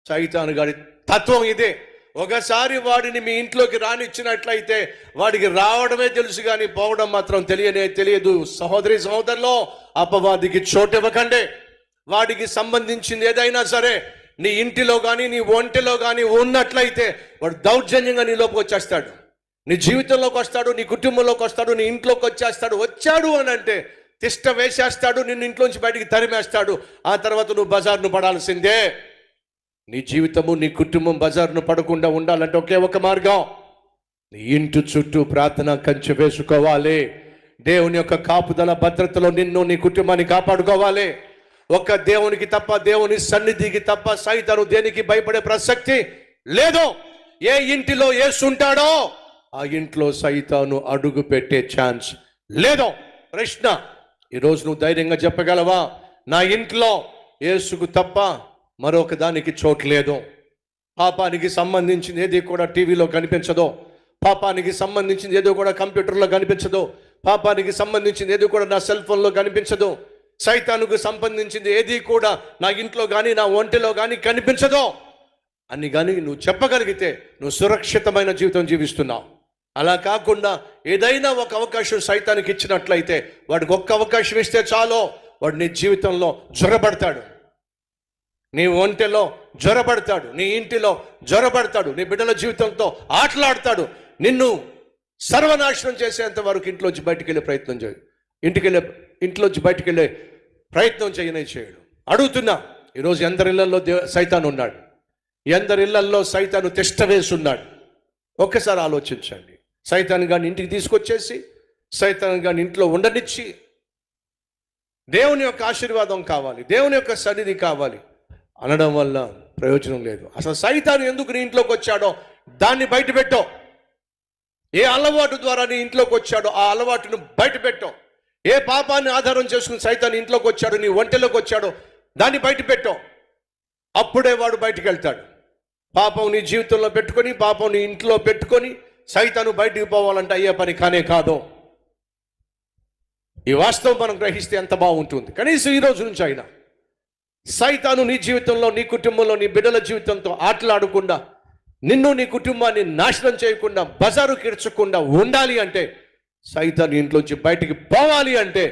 సైతాను గాడి తత్వం ఇదే. ఒకసారి వాడిని మీ ఇంట్లోకి రానిచ్చినట్లయితే వాడికి రావడమే తెలుసు కానీ పోవడం మాత్రం తెలియదు. సహోదరి సహోదరులో అపవాదికి చోటివ్వకండి. వాడికి సంబంధించింది ఏదైనా సరే నీ ఇంటిలో కానీ నీ ఒంటిలో కానీ ఉన్నట్లయితే వాడు దౌర్జన్యంగా నీ లోపలికి వచ్చేస్తాడు, నీ జీవితంలోకి వస్తాడు, నీ కుటుంబంలోకి వస్తాడు, నీ ఇంట్లోకి వచ్చాడు అని అంటే తిష్ట వేసేస్తాడు, నిన్ను ఇంట్లోంచి బయటికి తరిమేస్తాడు. ఆ తర్వాత నువ్వు బజార్ను పడాల్సిందే. నీ జీవితము నీ కుటుంబం బజార్ను పడకుండా ఉండాలంటే ఒకే ఒక మార్గం, నీ ఇంటి చుట్టూ ప్రార్థన కంచె వేసుకోవాలి. దేవుని యొక్క కాపుదల భద్రతలో నిన్ను నీ కుటుంబాన్ని కాపాడుకోవాలి. ఒక్క దేవునికి తప్ప, దేవుని సన్నిధికి తప్ప సైతాను దేనికి భయపడే ప్రసక్తి లేదు. ఏ ఇంటిలో యేసు ఉంటాడో ఆ ఇంట్లో సైతాను అడుగు పెట్టే ఛాన్స్ లేదు. ప్రశ్న, ఈరోజు నువ్వు ధైర్యంగా చెప్పగలవా? నా ఇంట్లో యేసుకు తప్ప మరొక దానికి చోటు లేదు. పాపానికి సంబంధించింది ఏది కూడా టీవీలో కనిపించదు, పాపానికి సంబంధించింది ఏదో కూడా కంప్యూటర్లో కనిపించదు, పాపానికి సంబంధించింది ఏది కూడా నా సెల్ ఫోన్లో కనిపించదు, సైతానుకు సంబంధించింది ఏది కూడా నా ఇంట్లో కానీ నా ఒంటిలో కానీ కనిపించదు అని కానీ నువ్వు చెప్పగలిగితే నువ్వు సురక్షితమైన జీవితం జీవిస్తున్నావు. అలా కాకుండా ఏదైనా ఒక అవకాశం సైతానికి ఇచ్చినట్లయితే వాడికి ఒక్క అవకాశం ఇస్తే చాలు, వాడు నీ జీవితంలో జ్వరపడతాడు, నీ ఒంటెలో జ్వరపడతాడు, నీ ఇంటిలో జ్వరపడతాడు, నీ బిడ్డల జీవితంతో ఆటలాడతాడు, నిన్ను సర్వనాశనం చేసేంత వరకు ఇంట్లోంచి బయటికి వెళ్ళే ప్రయత్నం చేయడు, ఇంట్లోంచి బయటికి వెళ్ళే ప్రయత్నం చేయడు. అడుగుతున్నా, ఈరోజు ఎందరి ఇళ్లలో సైతాను ఉన్నాడు, ఎందరి ఇళ్లలో సైతాను తిష్ట వేసి ఉన్నాడు. ఒక్కసారి ఆలోచించండి. సైతాను గాని ఇంటికి తీసుకొచ్చేసి సైతాను గాని ఇంట్లో ఉండనిచ్చి దేవుని యొక్క ఆశీర్వాదం కావాలి, దేవుని యొక్క సన్నిధి కావాలి అనడం వల్ల ప్రయోజనం లేదు. అసలు సైతాను ఎందుకు నీ ఇంట్లోకి వచ్చాడో దాన్ని బయట పెట్టో. ఏ అలవాటు ద్వారా నీ ఇంట్లోకి వచ్చాడో ఆ అలవాటును బయట పెట్టో. ఏ పాపాన్ని ఆధారం చేసుకుని సైతాను ఇంట్లోకి వచ్చాడో, నీ ఒంటెలోకి వచ్చాడో దాన్ని బయట పెట్టో. అప్పుడే వాడు బయటికి వెళ్తాడు. పాపం నీ జీవితంలో పెట్టుకొని, పాపం నీ ఇంట్లో పెట్టుకొని సైతాను బయటికి పోవాలంటే అయ్యే పని కానే కాదు. ఈ వాస్తవం మనం గ్రహిస్తే ఎంత బాగుంటుంది. కనీసం ఈ రోజు నుంచి అయినా సైతాను నీ జీవితంలో, నీ కుటుంబంలో, నీ బిడ్డల జీవితంతో ఆటలాడకుండా, నిన్ను నీ కుటుంబాన్ని నాశనం చేయకుండా, బజారు కిడ్చకుండా ఉండాలి అంటే, సైతాను ఇంట్లోంచి బయటికి పోవాలి అంటే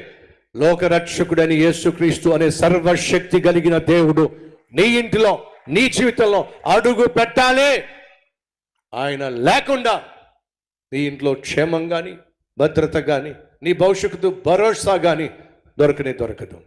లోకరక్షకుడని యేసుక్రీస్తు అనే సర్వశక్తి కలిగిన దేవుడు నీ ఇంటిలో, నీ జీవితంలో అడుగు పెట్టాలి. ఆయన లేకుండా నీ ఇంట్లో క్షేమం కానీ, భద్రత కానీ, నీ భవిష్యత్తు భరోసా కానీ దొరకదు.